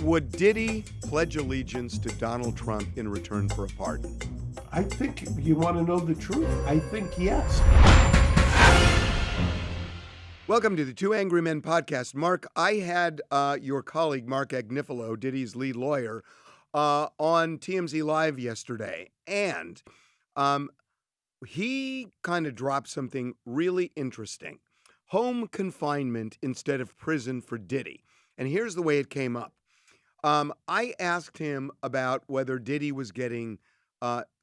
Would Diddy pledge allegiance to Donald Trump in return for a pardon? I think you want to know the truth. I think yes. Welcome to the Two Angry Men podcast. Mark, I had your colleague, Mark Agnifilo, Diddy's lead lawyer, on TMZ Live yesterday. And he kind of dropped something really interesting. Home confinement instead of prison for Diddy. And here's the way it came up. I asked him about whether Diddy was getting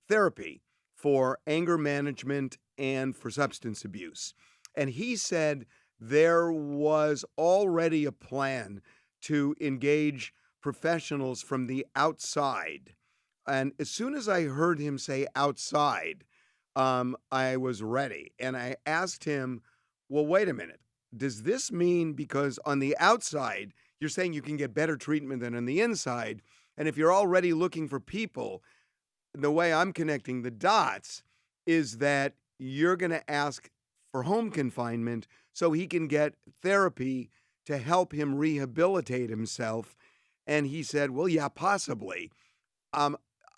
therapy for anger management and for substance abuse. And he said there was already a plan to engage professionals from the outside. And as soon as I heard him say outside, I was ready. And I asked him, well, wait a minute. Does this mean because on the outside, you're saying you can get better treatment than on the inside? And if you're already looking for people, the way I'm connecting the dots is that you're going to ask for home confinement so he can get therapy to help him rehabilitate himself. And he said, well, yeah, possibly.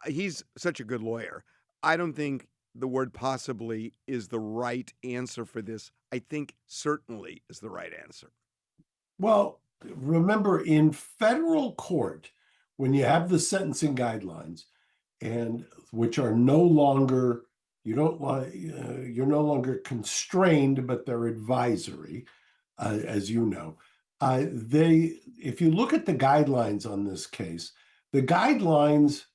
He's such a good lawyer. I don't think the word possibly is the right answer for this. I think certainly is the right answer. Well, remember in federal court, when you have the sentencing guidelines, and which are no longer, you're no longer constrained, but they're advisory, as you know. If you look at the guidelines on this case, the guidelines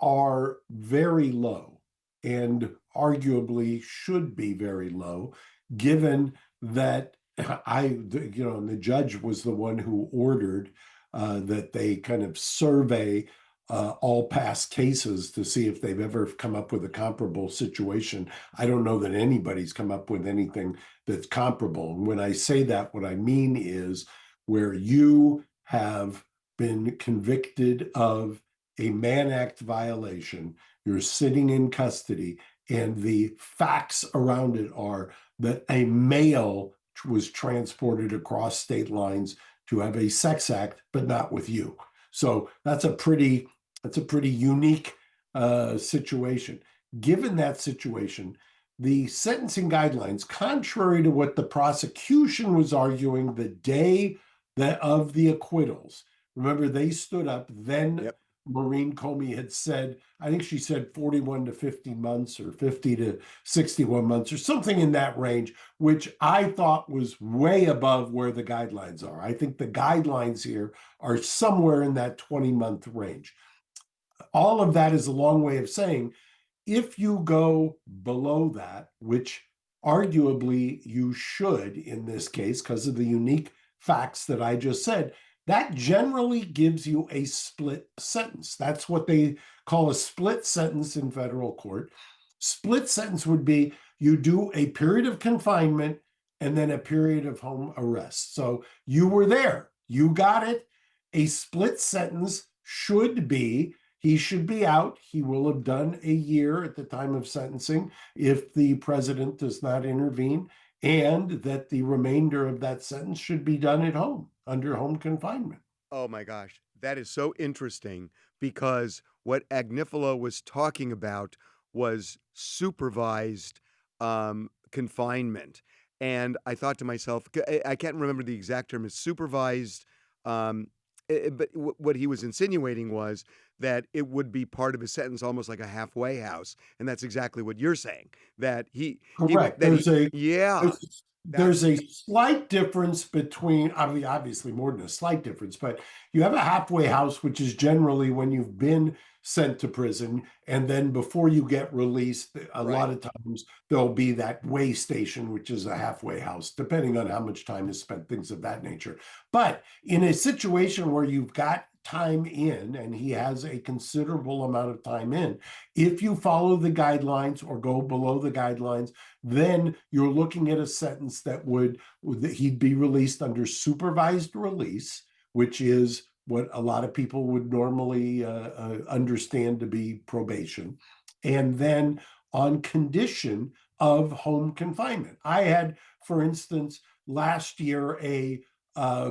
are very low and arguably should be very low, given that and the judge was the one who ordered that they kind of survey all past cases to see if they've ever come up with a comparable situation. I don't know that anybody's come up with anything that's comparable. And when I say that, what I mean is where you have been convicted of a Mann Act violation, you're sitting in custody, and the facts around it are that a male was transported across state lines to have a sex act, but not with you. So that's a pretty unique situation. Given that situation, the sentencing guidelines, contrary to what the prosecution was arguing the day of the acquittals, remember they stood up then. Yep. Maureen Comey had said, I think she said 41 to 50 months or 50 to 61 months or something in that range, which I thought was way above where the guidelines are. I think the guidelines here are somewhere in that 20-month range. All of that is a long way of saying, if you go below that, which arguably you should in this case because of the unique facts that I just said, that generally gives you a split sentence. That's what they call a split sentence in federal court. Split sentence would be you do a period of confinement and then a period of home arrest. So you were there, you got it. A split sentence should be, he should be out. He will have done a year at the time of sentencing if the president does not intervene, and that the remainder of that sentence should be done at home under home confinement. Oh my gosh, that is so interesting because what Agnifilo was talking about was supervised confinement. And I thought to myself, I can't remember the exact term, is supervised. But what he was insinuating was that it would be part of a sentence, almost like a halfway house, and that's exactly what you're saying. That correct. Yeah. There's a slight difference between, obviously more than a slight difference, but you have a halfway house, which is generally when you've been sent to prison, and then before you get released, a lot of times there'll be that way station, which is a halfway house, depending on how much time is spent, things of that nature. But in a situation where you've got time in, and he has a considerable amount of time in, if you follow the guidelines or go below the guidelines, then you're looking at a sentence that he'd be released under supervised release, which is what a lot of people would normally understand to be probation, and then on condition of home confinement. I had, for instance, last year, a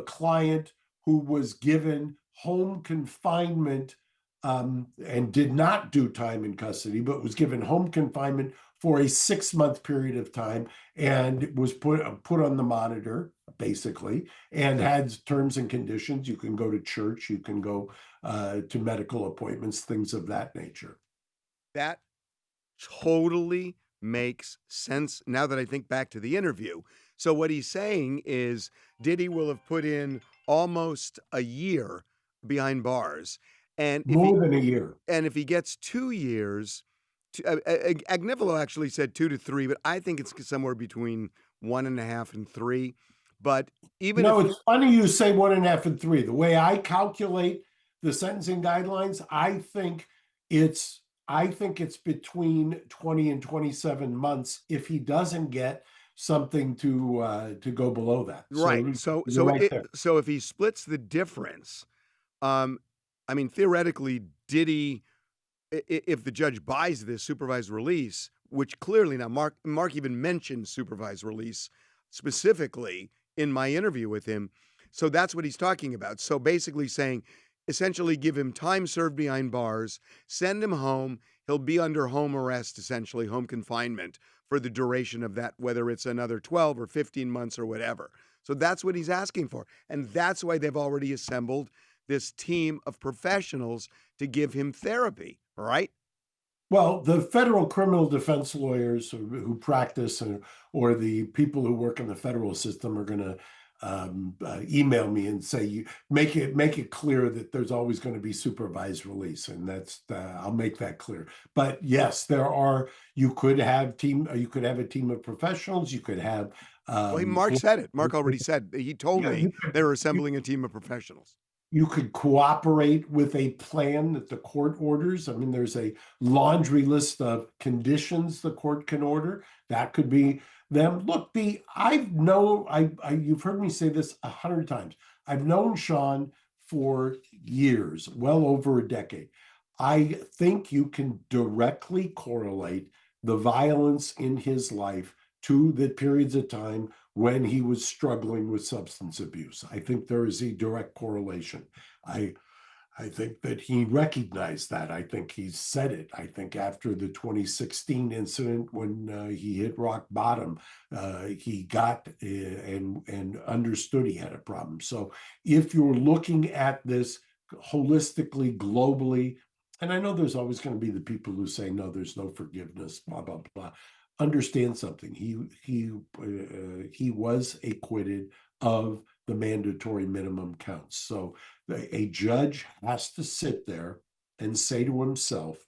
client who was given home confinement and did not do time in custody, but was given home confinement for a 6-month period of time and was put on the monitor, basically, and had terms and conditions. You can go to church, you can go to medical appointments, things of that nature. That totally makes sense now that I think back to the interview. So what he's saying is Diddy will have put in almost a year behind bars, and More than a year. if he gets 2 years, Agnifilo actually said 2 to 3, but I think it's somewhere between 1.5 and 3. But even if it's funny you say 1.5 and 3. The way I calculate the sentencing guidelines, I think it's between 20 and 27 months if he doesn't get something to go below that. right, so so if he splits the difference, I mean theoretically, Diddy, if the judge buys this supervised release, which clearly now Mark even mentioned supervised release specifically in my interview with him. So that's what he's talking about. So basically saying, essentially give him time served behind bars, send him home. He'll be under home arrest, essentially home confinement for the duration of that, whether it's another 12 or 15 months or whatever. So that's what he's asking for. And that's why they've already assembled this team of professionals to give him therapy, right? Well, the federal criminal defense lawyers who practice or the people who work in the federal system are going to email me and say, you make it clear that there's always going to be supervised release, and that's I'll make that clear. But yes, you could have a team of professionals. You could have. Well, Mark said it. Mark already said. He told me they were assembling a team of professionals. You could cooperate with a plan that the court orders. I mean, there's a laundry list of conditions the court can order. That could be them. Look, you've heard me say this 100 times. I've known Sean for years, well over a decade. I think you can directly correlate the violence in his life to the periods of time when he was struggling with substance abuse. I think there is a direct correlation. I think that he recognized that. I think he said it. I think after the 2016 incident when he hit rock bottom, he got and understood he had a problem. So if you're looking at this holistically, globally, and I know there's always going to be the people who say, no, there's no forgiveness, blah, blah, blah. Understand something. He was acquitted of the mandatory minimum counts. So a judge has to sit there and say to himself,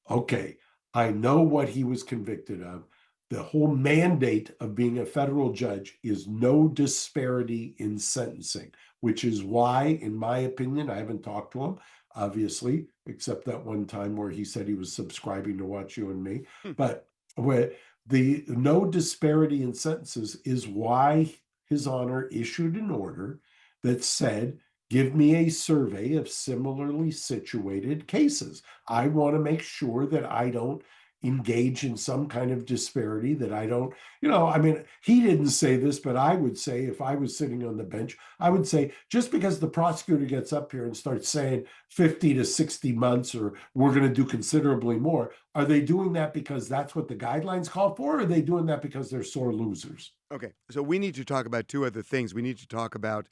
okay, I know what he was convicted of. The whole mandate of being a federal judge is no disparity in sentencing, which is why, in my opinion, I haven't talked to him, obviously, except that one time where he said he was subscribing to Watch You and Me. But where the no disparity in sentences is why His Honor issued an order that said, give me a survey of similarly situated cases. I want to make sure that I don't engage in some kind of disparity, that I don't, I mean, he didn't say this, but I would say, if I was sitting on the bench, I would say, just because the prosecutor gets up here and starts saying 50 to 60 months, or we're going to do considerably more, are they doing that because that's what the guidelines call for, or are they doing that because they're sore losers? Okay, so we need to talk about two other things. We need to talk about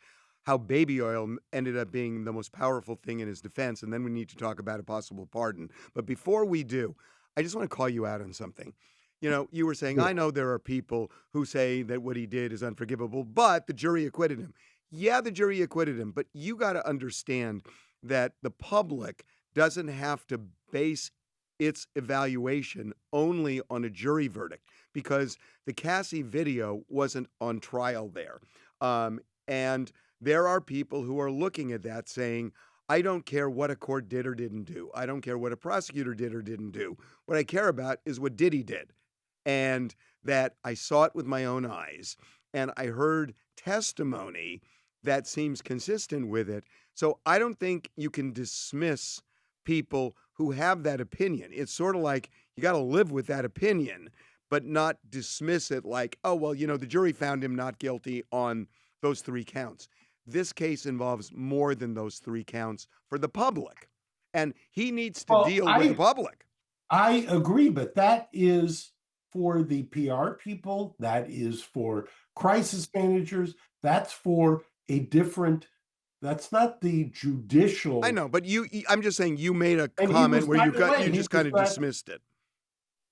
how baby oil ended up being the most powerful thing in his defense, and then we need to talk about a possible pardon. But before we do, I just want to call you out on something. You were saying, I know there are people who say that what he did is unforgivable, but the jury acquitted him. Yeah, the jury acquitted him, but you got to understand that the public doesn't have to base its evaluation only on a jury verdict, because the Cassie video wasn't on trial there. And there are people who are looking at that saying, I don't care what a court did or didn't do. I don't care what a prosecutor did or didn't do. What I care about is what Diddy did, and that I saw it with my own eyes, and I heard testimony that seems consistent with it. So I don't think you can dismiss people who have that opinion. It's sort of like you got to live with that opinion, but not dismiss it like, oh, well, the jury found him not guilty on those 3 counts. this case involves more than those 3 counts for the public, and he needs to Well, deal with the public. I agree, but that is for the PR people, that is for crisis managers, that's for a different, that's not the judicial. I know, but I'm just saying you made a And he was, comment where by the way, you he just was kind of not, dismissed it.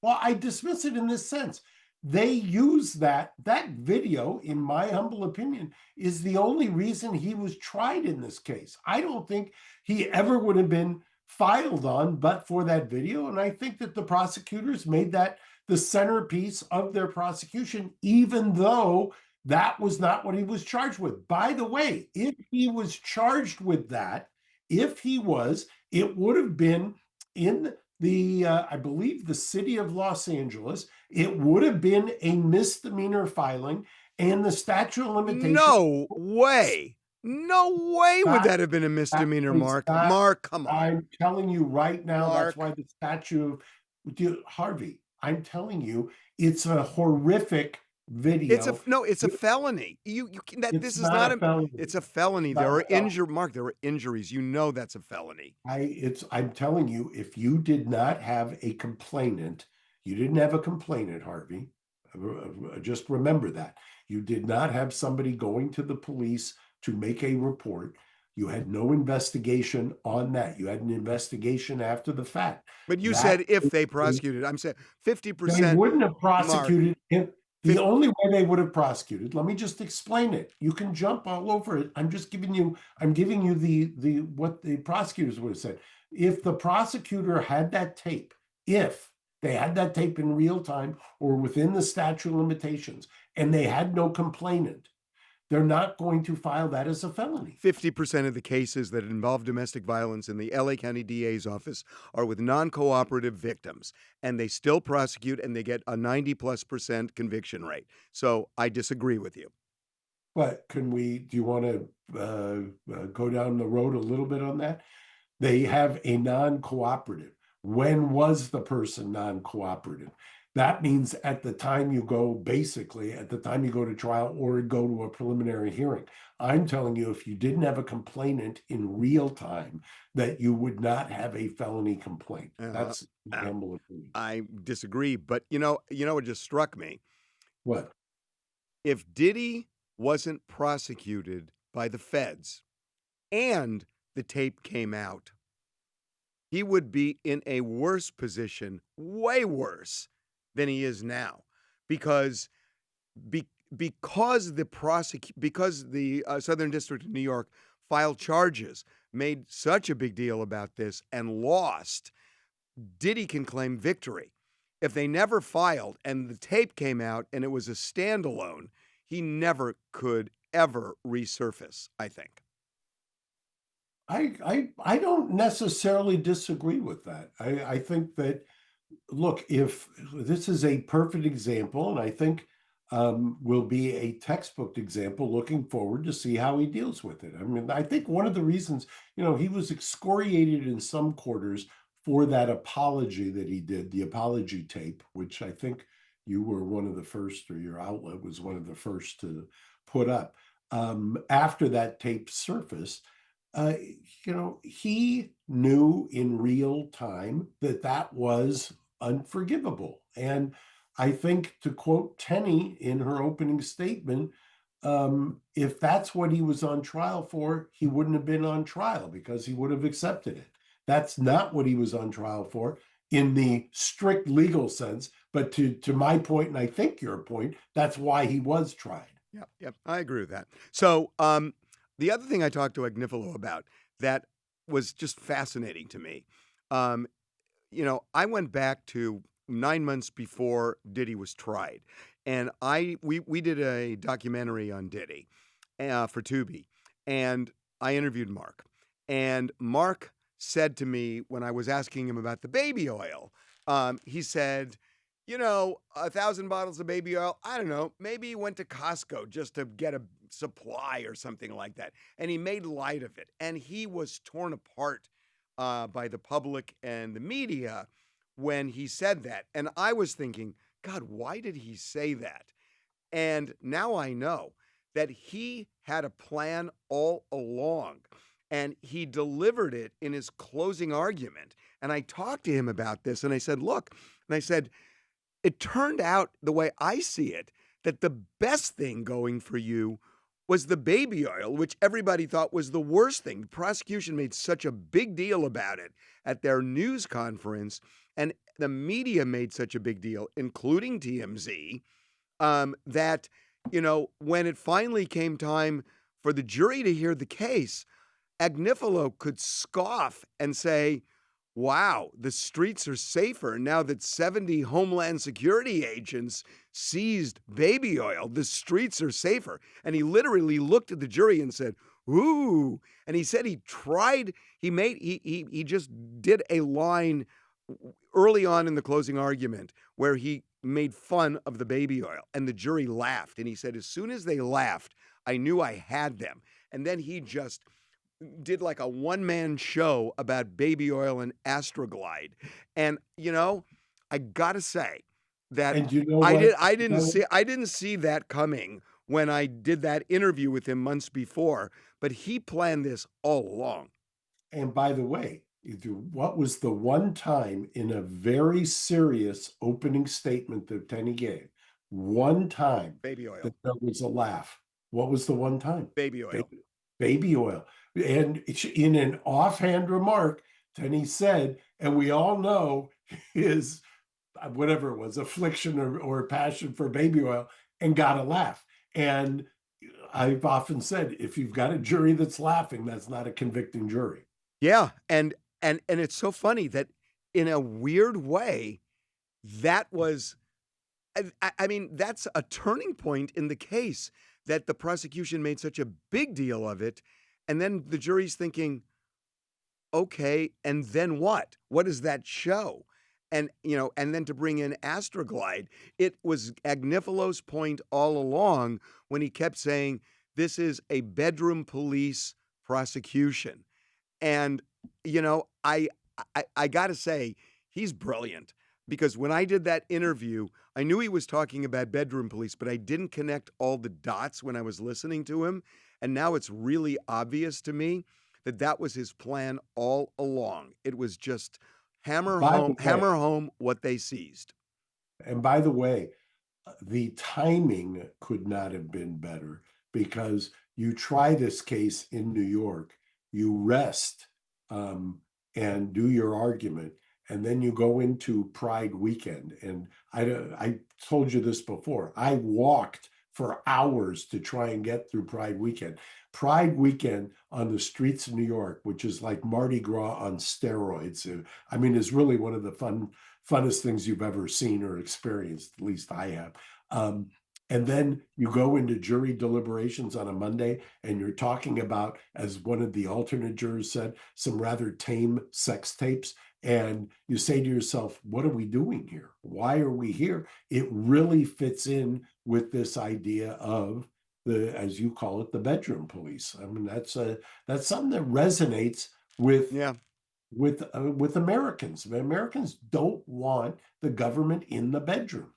well, I dismiss it in this sense. They use that video, in my humble opinion, is the only reason he was tried in this case. I don't think he ever would have been filed on but for that video. And I think that the prosecutors made that the centerpiece of their prosecution, even though that was not what he was charged with. By the way, if he was charged with that, if he was, it would have been in the, I believe, the city of Los Angeles. It would have been a misdemeanor filing, and the statute of limitations. No way. No way would that have been a misdemeanor, Mark. Mark, come on. I'm telling you right now, Mark. That's why the statute, Harvey, I'm telling you, it's a horrific video. It's a felony. This is not a felony. It's a felony. There are Mark, there were injuries. You know that's a felony. I'm telling you, if you did not have a complainant, Harvey. Just remember that. You did not have somebody going to the police to make a report. You had no investigation on that. You had an investigation after the fact. But you said if they prosecuted, I'm saying 50%. They wouldn't have prosecuted him. The only way they would have prosecuted, let me just explain it. You can jump all over it. I'm giving you the what the prosecutors would have said. If the prosecutor had that tape, if they had that tape in real time or within the statute of limitations, and they had no complainant, they're not going to file that as a felony. 50% of the cases that involve domestic violence in the LA County DA's office are with non-cooperative victims, and they still prosecute, and they get a 90+% conviction rate. So I disagree with you. But do you want to go down the road a little bit on that? They have a non-cooperative. When was the person non-cooperative? That means at the time you go to trial or go to a preliminary hearing. I'm telling you, if you didn't have a complainant in real time, that you would not have a felony complaint. That's my humble opinion. I disagree, but you know what just struck me? What? If Diddy wasn't prosecuted by the feds and the tape came out, he would be in a worse position, way worse than he is now, because the Southern District of New York filed charges, made such a big deal about this, and lost. Diddy can claim victory. If they never filed and the tape came out and it was a standalone, he never could ever resurface, I think. I don't necessarily disagree with that. I think that, look, if this is a perfect example, and I think will be a textbook example looking forward to see how he deals with it. I mean, I think one of the reasons, he was excoriated in some quarters for that apology that he did, the apology tape, which I think you were one of the first, or your outlet was one of the first to put up. After that tape surfaced, he knew in real time that was unforgivable. And I think, to quote Tenny in her opening statement, if that's what he was on trial for, he wouldn't have been on trial because he would have accepted it. That's not what he was on trial for in the strict legal sense. But to my point, and I think your point, that's why he was tried. Yep, I agree with that. So the other thing I talked to Agnifilo about that was just fascinating to me, I went back to 9 months before Diddy was tried, and we did a documentary on Diddy for Tubi, and I interviewed Mark, and Mark said to me when I was asking him about the baby oil, he said, 1,000 bottles of baby oil, I don't know, maybe he went to Costco just to get a supply or something like that. And he made light of it. And he was torn apart by the public and the media when he said that. And I was thinking, God, why did he say that? And now I know that he had a plan all along, and he delivered it in his closing argument. And I talked to him about this, and I said, "Look," and I said, "it turned out the way I see it, that the best thing going for you was the baby oil, which everybody thought was the worst thing." The prosecution made such a big deal about it at their news conference, and the media made such a big deal, including TMZ, that, when it finally came time for the jury to hear the case, Agnifilo could scoff and say, "Wow, the streets are safer now that 70 Homeland Security agents seized baby oil. The streets are safer." And he literally looked at the jury and said, "Ooh." And he said he just did a line early on in the closing argument where he made fun of the baby oil, and the jury laughed. And he said, "As soon as they laughed, I knew I had them." And then he just did like a one-man show about baby oil and Astroglide. And I gotta say that And you know I did what? I didn't see that coming when I did that interview with him months before, but he planned this all along. And by the way, what was the one time in a very serious opening statement that Tenny gave? One time Baby oil. that there was a laugh. What was the one time? Baby oil. Baby oil. And in an offhand remark, Tenny said, and we all know his whatever it was, affliction or passion for baby oil, and got a laugh. And I've often said, if you've got a jury that's laughing, that's not a convicting jury. Yeah, and it's so funny that in a weird way, that was I mean, that's a turning point in the case, that the prosecution made such a big deal of it, and then the jury's thinking, "Okay, and then what? What does that show?" And then to bring in Astroglide, it was Agnifilo's point all along when he kept saying, "This is a bedroom police prosecution." And, I gotta say, he's brilliant, because when I did that interview, I knew he was talking about bedroom police, but I didn't connect all the dots when I was listening to him. And now it's really obvious to me that that was his plan all along. It was just By the way, hammer home what they seized. and by the way, the timing could not have been better because you try this case in New York, you rest um, and do your argument, and then you go into Pride weekend. And I told you this before. I walked for hours to try and get through Pride weekend. Pride weekend on the streets of New York, which is like Mardi Gras on steroids. I mean, is really one of the funnest things you've ever seen or experienced. At least I have. Um, and then you go into jury deliberations on a Monday, and you're talking about, as one of the alternate jurors said, some rather tame sex tapes. And you say to yourself, what are we doing here? Why are we here? It really fits in with this idea of the, as you call it, the bedroom police. I mean, that's something that resonates with Yeah, with Americans. Americans don't want the government in the bedroom.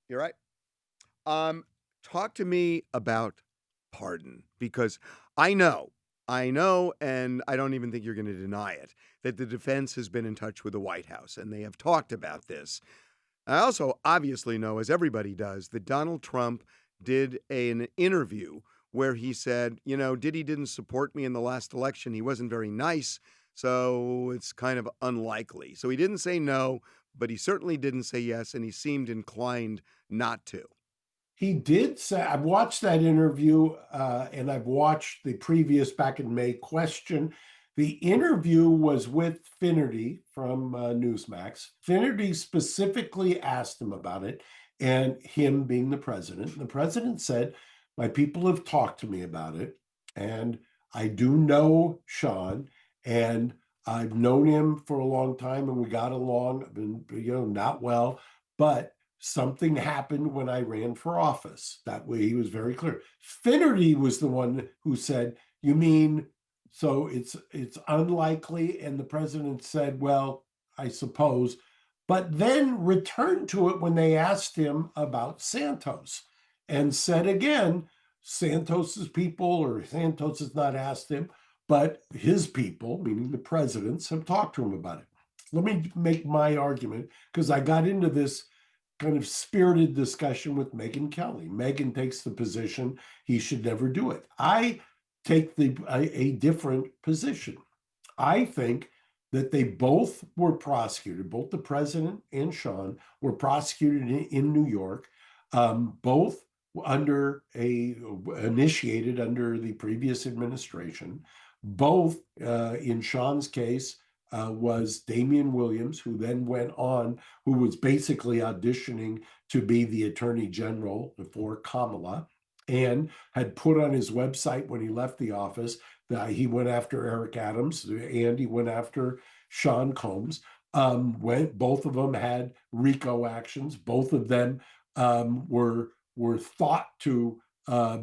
you're right. Um, Talk to me about pardon, because I know, and I don't even think you're going to deny it, that the defense has been in touch with the White House and they have talked about this. I also obviously know, as everybody does, that Donald Trump did an interview where he said, Diddy didn't support me in the last election. He wasn't very nice, so it's kind of unlikely. So he didn't say no, but he certainly didn't say yes, and he seemed inclined not to. He did say, I've watched that interview, and I've watched the previous back in May question. The interview was with Finnerty from Newsmax. Finnerty specifically asked him about it, and him being the president. And the president said, my people have talked to me about it, and I do know Sean, and I've known him for a long time, and we got along, not well, but something happened when I ran for office. That way he was very clear. Finnerty was the one who said, you mean, so it's unlikely? And the president said, well, I suppose, but then returned to it when they asked him about Santos and said again, Santos's people, or Santos has not asked him, but his people, meaning the presidents, have talked to him about it. Let me make my argument, because I got into this kind of spirited discussion with Megyn Kelly. Megyn takes the position he should never do it. I take a different position. I think that they both were prosecuted, both the president and Sean were prosecuted in New York, both initiated under the previous administration. Both, in Sean's case, was Damian Williams, who then went on, who was basically auditioning to be the attorney general for Kamala, and had put on his website when he left the office that he went after Eric Adams and he went after Sean Combs. When both of them had RICO actions, both of them were thought to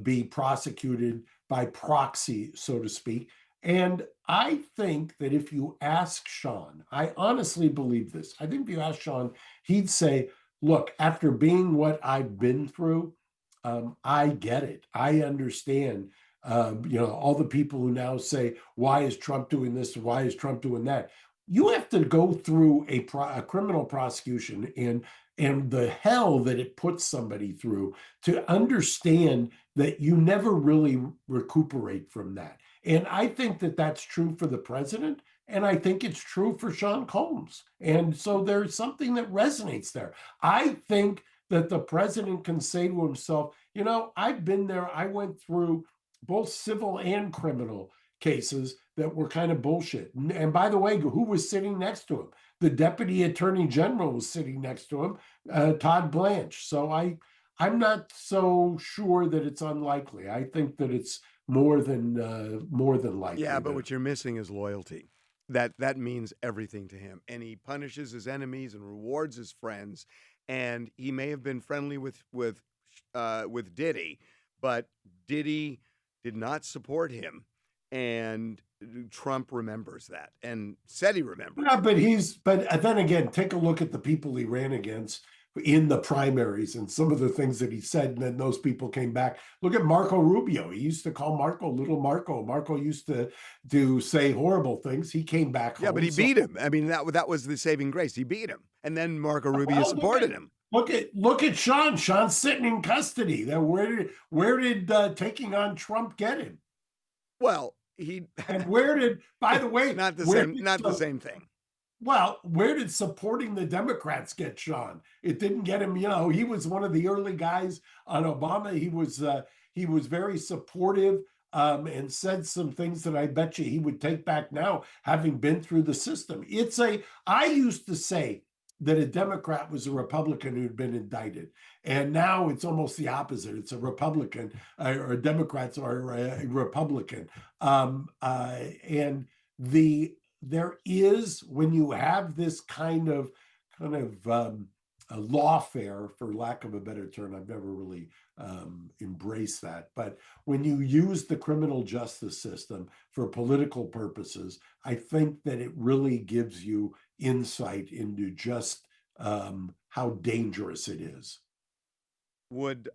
be prosecuted by proxy, so to speak. And I think that if you ask Sean, I honestly believe this. I think if you ask Sean, he'd say, look, after being what I've been through, I get it. I understand. All the people who now say, why is Trump doing this? Why is Trump doing that? You have to go through a criminal prosecution and the hell that it puts somebody through to understand that you never really recuperate from that. And I think that that's true for the president. And I think it's true for Sean Combs. And so there's something that resonates there. I think that the president can say to himself, I've been there. I went through both civil and criminal cases that were kind of bullshit. And by the way, who was sitting next to him? The deputy attorney general was sitting next to him, Todd Blanche. So I'm not so sure that it's unlikely. I think that it's more than likely. Yeah, but what you're missing is loyalty. That means everything to him, and he punishes his enemies and rewards his friends. And he may have been friendly with Diddy, but Diddy did not support him, and Trump remembers that and said he remembers. Yeah, but then again, take a look at the people he ran against in the primaries and some of the things that he said, and then those people came back. Look at Marco Rubio. He used to call Marco Little Marco. Marco used to say horrible things. He came back home. Yeah, but he beat him. I mean, that was the saving grace. He beat him, and then Marco Rubio supported him. Look at Sean. Sean's sitting in custody. Where did taking on Trump get him? Well, where did, by the way, not the same thing. Well, where did supporting the Democrats get Sean? It didn't get him. He was one of the early guys on Obama. He was very supportive and said some things that I bet you he would take back now, having been through the system. I used to say that a Democrat was a Republican who'd been indicted. And now it's almost the opposite. It's a Republican, or Democrats are a Republican. There is, when you have this kind of a lawfare, for lack of a better term, I've never really embraced that. But when you use the criminal justice system for political purposes, I think that it really gives you insight into just how dangerous it is. Would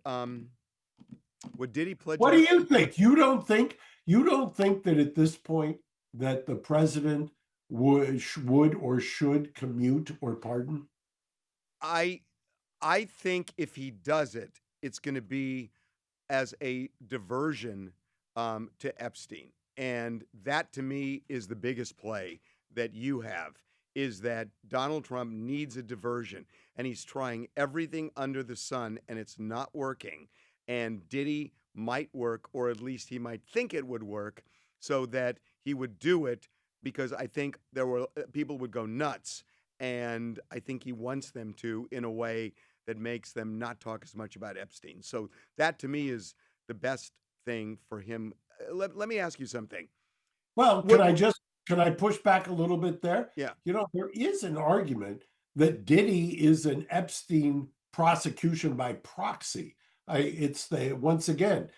Diddy pledge? What do you think? You don't think that at this point that the president would or should commute or pardon? I think if he does it, it's going to be as a diversion to Epstein. And that, to me, is the biggest play that you have, is that Donald Trump needs a diversion. And he's trying everything under the sun, and it's not working. And Diddy might work, or at least he might think it would work, so that he would do it, because I think people would go nuts. And I think he wants them to, in a way that makes them not talk as much about Epstein. So that, to me, is the best thing for him. Let me ask you something. Well, can I push back a little bit there? Yeah. There is an argument that Diddy is an Epstein prosecution by proxy. Once again,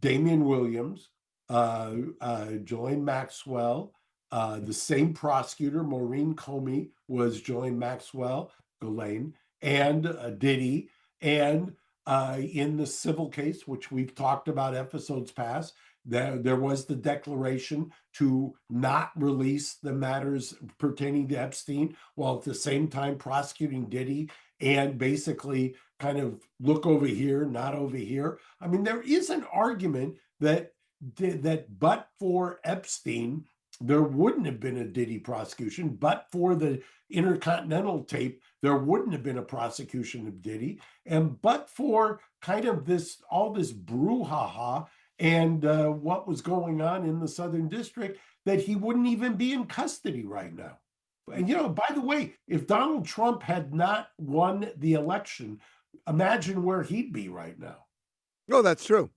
Damian Williams, Ghislaine Maxwell, the same prosecutor, Maureen Comey, was Ghislaine Maxwell, and Diddy, and In the civil case, which we've talked about episodes past, there was the declaration to not release the matters pertaining to Epstein, while at the same time prosecuting Diddy and basically kind of look over here, not over here. I mean, there is an argument that but for Epstein, there wouldn't have been a Diddy prosecution. But for the Intercontinental tape, there wouldn't have been a prosecution of Diddy. And but for kind of all this brouhaha and what was going on in the Southern District, that he wouldn't even be in custody right now. And, by the way, if Donald Trump had not won the election, imagine where he'd be right now. Oh, that's true.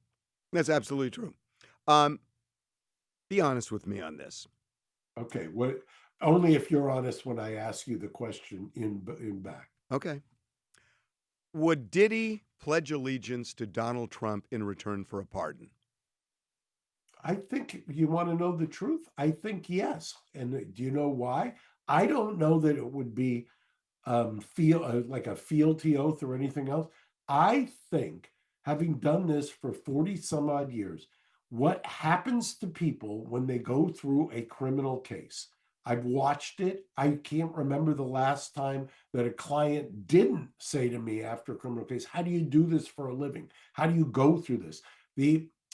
That's absolutely true. Be honest with me on this. Okay, what? Only if you're honest when I ask you the question in back. Okay. Would Diddy pledge allegiance to Donald Trump in return for a pardon? I think you want to know the truth. I think yes. And do you know why? I don't know that it would be like a fealty oath or anything else. I think, having done this for 40 some odd years, what happens to people when they go through a criminal case. I've watched it. I can't remember the last time that a client didn't say to me after a criminal case, "How do you do this for a living? How do you go through this?"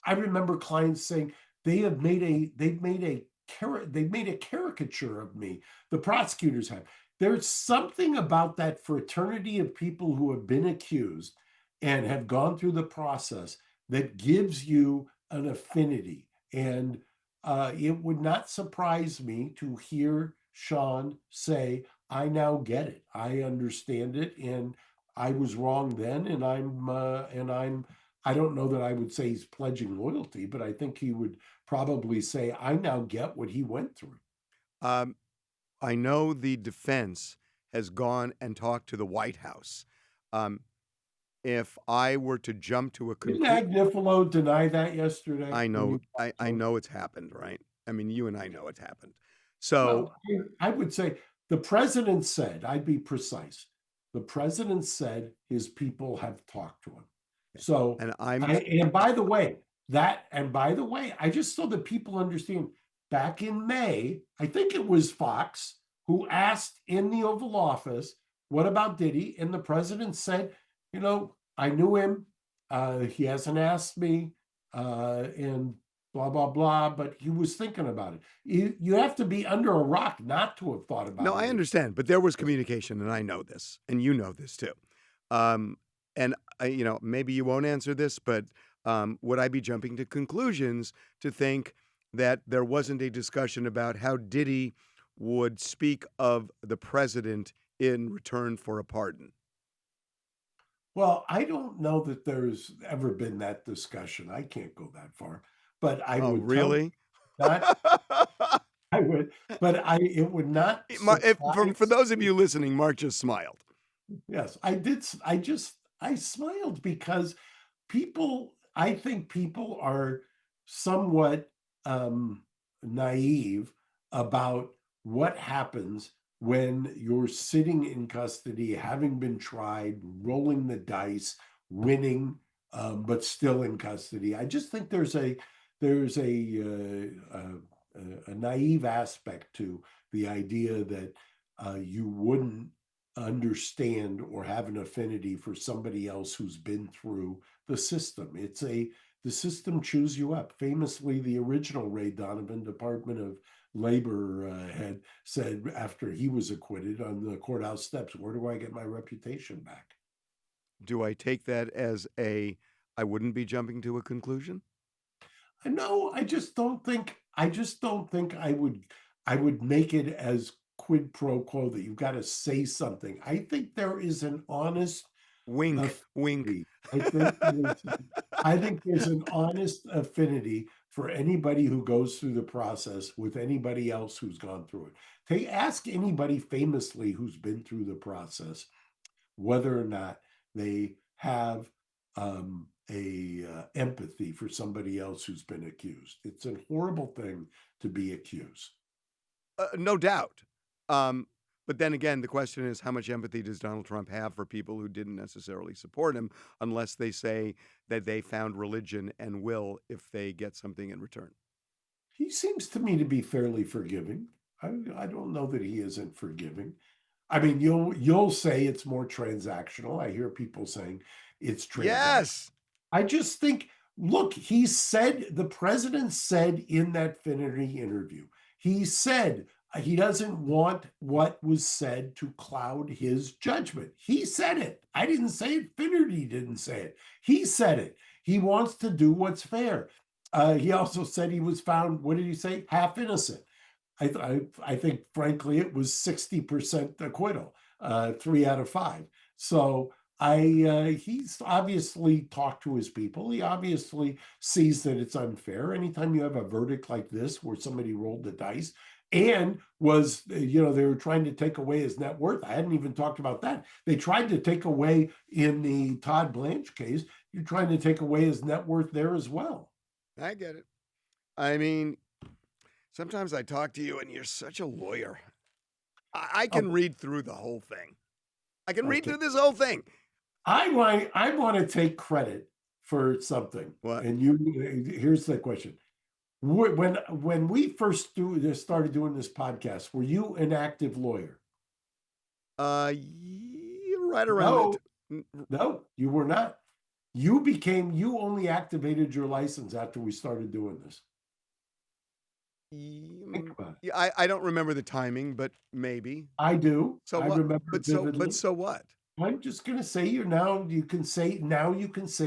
I remember clients saying they've made a caricature of me. The prosecutors have. There's something about that fraternity of people who have been accused and have gone through the process that gives you an affinity. And it would not surprise me to hear Sean say, "I now get it. I understand it, and I was wrong then, and I'm." I don't know that I would say he's pledging loyalty, but I think he would probably say, "I now get what he went through." Um, I know the defense has gone and talked to the White House. If I were to jump to a Didn't conclusion, Agnifilo deny that yesterday? I When know, you talked to I him? know it's happened, right? I mean, you and I know it's happened. So, Well, I would say the president said, I'd be precise. The president said his people have talked to him. So and I'm, and by the way, I just so that people understand, back in May, I think it was Fox who asked in the Oval Office, "What about Diddy?" And the president said, "I knew him. He hasn't asked me, and blah, blah, blah," but he was thinking about it. You have to be under a rock not to have thought no, about I it. understand, but there was communication, and I know this, and you know this too. Um, and maybe you won't answer this, but would I be jumping to conclusions to think that there wasn't a discussion about how Diddy would speak of the president in return for a pardon? Well, I don't know that there's ever been that discussion. I can't go that far, but I Oh, would tell you really? not. I would, but it would not For surprise. those of you listening, Mark just smiled. Yes, I did. I smiled because I think people are somewhat naive about what happens when you're sitting in custody, having been tried, rolling the dice, winning, but still in custody. I just think there's a naive aspect to the idea that you wouldn't understand or have an affinity for somebody else who's been through the system. The system chews you up. Famously, the original Ray Donovan, Department of Labor, had said after he was acquitted on the courthouse steps, "Where do I get my reputation back?" Do I take that as I wouldn't be jumping to a conclusion? No, I just don't think I would make it as quid pro quo that you've got to say something. I think there is an honest Wink, wink. affinity. I think there's an honest affinity for anybody who goes through the process with anybody else who's gone through it. Ask anybody famously who's been through the process whether or not they have a empathy for somebody else who's been accused. It's a horrible thing to be accused. No doubt. But But then again, the question is, how much empathy does Donald Trump have for people who didn't necessarily support him, unless they say that they found religion and will if they get something in return? He seems to me to be fairly forgiving. I don't know that he isn't forgiving. I mean, you'll say it's more transactional. I hear people saying it's transactional. Yes. I just think, look, the president said in that Finnerty interview, he said he doesn't want what was said to cloud his judgment. He said it. I didn't say it. Finnerty didn't say it. He said it. He wants to do what's fair. He also said he was found, what did he say? Half innocent. I think, frankly, it was 60% acquittal, 3 out of 5. So he's obviously talked to his people. He obviously sees that it's unfair. Anytime you have a verdict like this where somebody rolled the dice and was, they were trying to take away his net worth. I hadn't even talked about that. They tried to take away in the Todd Blanche case. You're trying to take away his net worth there as well. I get it. I mean, sometimes I talk to you and you're such a lawyer. I can read through the whole thing. I can read through this whole thing. I want to take credit for something. What? And here's the question. When we first started doing this podcast, were you an active lawyer? You're right around it. No, you were not. You only activated your license after we started doing this. Yeah, I don't remember the timing, but maybe. I do. So I what? remember But so what? I'm just gonna say you can say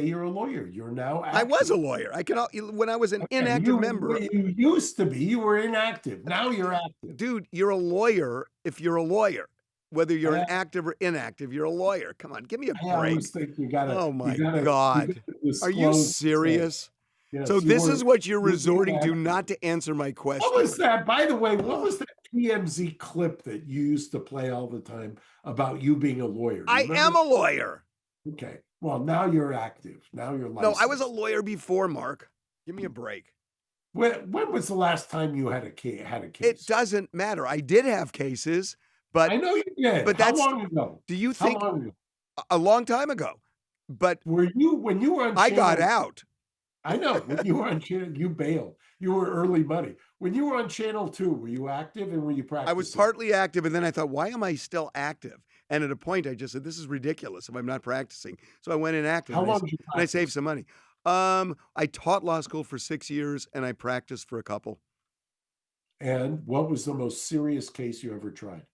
you're a lawyer. You're now active. I was a lawyer. When I was an inactive member. You used to be. You were inactive. Now you're active. Dude, you're a lawyer if you're a lawyer. Whether you're an active or inactive, you're a lawyer. Come on, give me a break. I always think you gotta. Oh my God. Are you serious? Yes, so this is what you're resorting to not to answer my question. What was that? By the way, what was that TMZ clip that you used to play all the time about you being a lawyer? I am a lawyer. Okay. Well, now you're active. Now you're licensed. No, I was a lawyer before, Mark. Give me a break. When was the last time you had a case? It doesn't matter. I did have cases, but I know you did. But how long ago? Do you think how long ago? A long time ago? But when you were on? I got out. I know when you were on channel, you bailed. You were early money. When you were on Channel 2, were you active and were you practicing? I was partly active, and then I thought, why am I still active? And at a point, I just said, this is ridiculous if I'm not practicing. So I went inactive. How long did you practice? And I saved some money. I taught law school for 6 years, and I practiced for a couple. And what was the most serious case you ever tried?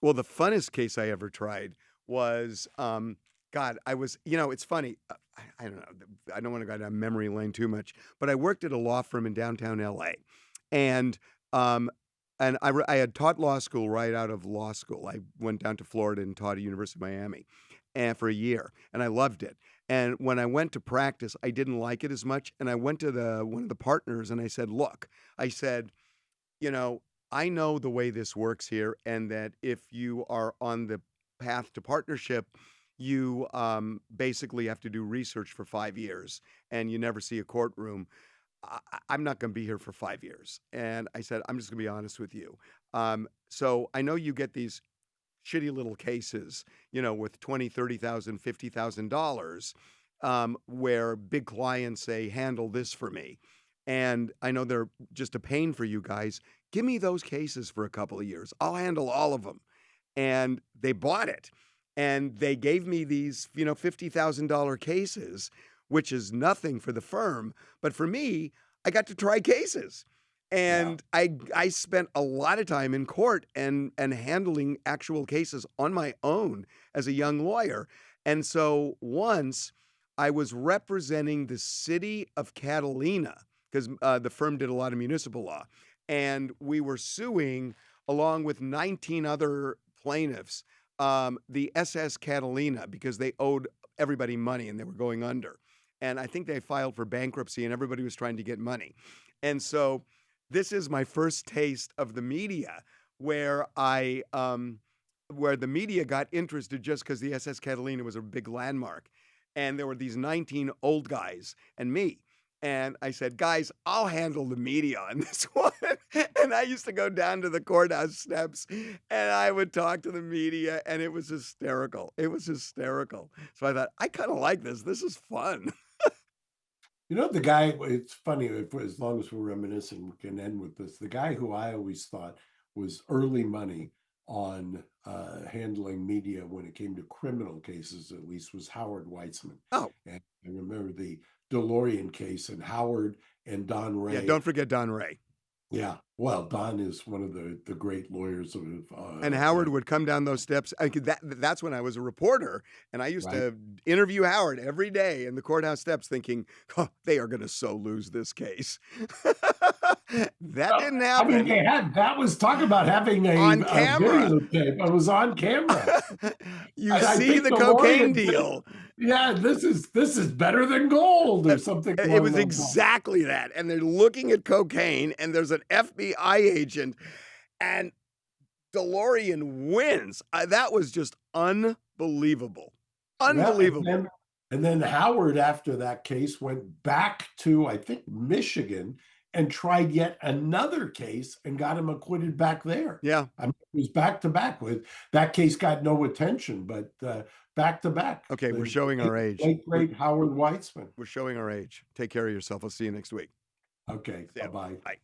Well, the funnest case I ever tried was, God, I was, it's funny. I don't know. I don't want to go down memory lane too much, but I worked at a law firm in downtown LA. And I had taught law school right out of law school. I went down to Florida and taught at University of Miami and for a year, and I loved it. And when I went to practice, I didn't like it as much. And I went to one of the partners and I said, look, I know the way this works here, and that if you are on the path to partnership, you basically have to do research for 5 years, and you never see a courtroom. I'm not going to be here for 5 years. And I said, I'm just going to be honest with you. So I know you get these shitty little cases, with $20,000, $30,000, $50,000, where big clients say, handle this for me. And I know they're just a pain for you guys. Give me those cases for a couple of years. I'll handle all of them. And they bought it. And they gave me these, $50,000 cases, which is nothing for the firm. But for me, I got to try cases. And I spent a lot of time in court and handling actual cases on my own as a young lawyer. And so once I was representing the city of Catalina, because the firm did a lot of municipal law. And we were suing, along with 19 other plaintiffs, the SS Catalina, because they owed everybody money and they were going under. And I think they filed for bankruptcy and everybody was trying to get money. And so this is my first taste of the media where where the media got interested just because the SS Catalina was a big landmark. And there were these 19 old guys and me. And I said, guys, I'll handle the media on this one. And I used to go down to the courthouse steps and I would talk to the media, and it was hysterical. It was hysterical. So I thought, I kind of like this. This is fun. You know, the guy, it's funny, as long as we're reminiscing, we can end with this. The guy who I always thought was early money on handling media when it came to criminal cases, at least, was Howard Weitzman. Oh, And I remember the DeLorean case, and Howard and Don yeah. Ray. Don't forget Don Ray. Yeah, well, Don is one of the great lawyers of And Howard would come down those steps. That's when I was a reporter, and I used right. to interview Howard every day in the courthouse steps, thinking, oh, they are going to so lose this case. That didn't I mean, happen. that was talk about having On a camera. videotape. It was on camera. You I see think the DeLorean cocaine deal. yeah, this is better than gold or something It along was those lines. exactly that. And they're looking at cocaine, and there's an FBI agent, and DeLorean wins. That was just unbelievable. Yeah, Unbelievable. and then Howard, after that case, went back to, I think, Michigan and tried yet another case and got him acquitted back there. Yeah. I mean, it was back to back with that case, got no attention, but back to back. Okay, we're showing our age. Great Howard Weitzman. We're showing our age. Take care of yourself. I'll see you next week. Okay, Yeah. bye-bye. Bye.